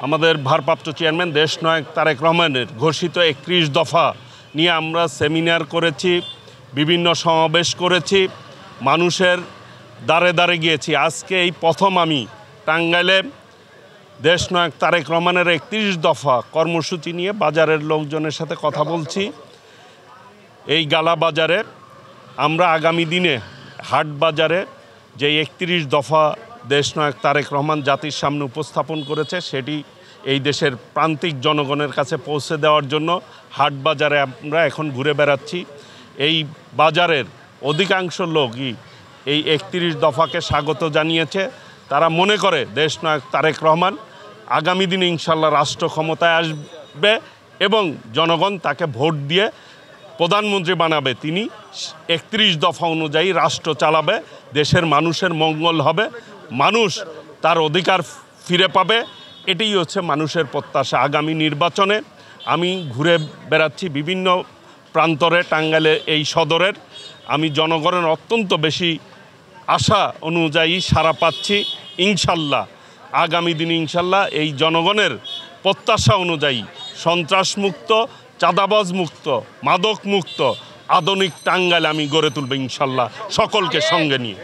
আমাদের ভারপ্রাপ্ত চেয়ারম্যান দেশনায়ক তারেক রহমানের ঘোষিত 31 দফা নিয়ে আমরা সেমিনার করেছি, বিভিন্ন সমাবেশ করেছি, মানুষের দ্বারে দ্বারে গিয়েছি। আজকে এই প্রথম আমি টাঙ্গাইলে দেশনায়ক তারেক রহমানের 31 দফা কর্মসূচি নিয়ে বাজারের লোকজনের সাথে কথা বলছি। এই গালা বাজারে আমরা আগামী দিনে হাট বাজারে যে 31 দফা দেশনায়ক তারেক রহমান জাতির সামনে উপস্থাপন করেছে সেটি এই দেশের প্রান্তিক জনগণের কাছে পৌঁছে দেওয়ার জন্য হাট বাজারে আমরা এখন ঘুরে বেড়াচ্ছি। এই বাজারের অধিকাংশ লোকই এই 31 দফাকে স্বাগত জানিয়েছে। তারা মনে করে দেশনায়ক তারেক রহমান আগামী দিনে ইনশাল্লাহ রাষ্ট্র ক্ষমতায় আসবে এবং জনগণ তাকে ভোট দিয়ে প্রধানমন্ত্রী বানাবে। তিনি 31 দফা অনুযায়ী রাষ্ট্র চালাবে, দেশের মানুষের মঙ্গল হবে, মানুষ তার অধিকার ফিরে পাবে। এটাই হচ্ছে মানুষের প্রত্যাশা। আগামী নির্বাচনে আমি ঘুরে বেড়াচ্ছি বিভিন্ন প্রান্তরে, টাঙ্গাইলে এই সদরের আমি জনগণের অত্যন্ত বেশি আশা অনুযায়ী সাড়া পাচ্ছি। ইনশাল্লাহ আগামী দিন ইনশাল্লাহ এই জনগণের প্রত্যাশা অনুযায়ী সন্ত্রাসমুক্ত, চাঁদাবাজ মুক্ত, মাদক মুক্ত আধুনিক টাঙ্গাইল আমি গড়ে তুলব ইনশাল্লাহ, সকলকে সঙ্গে নিয়ে।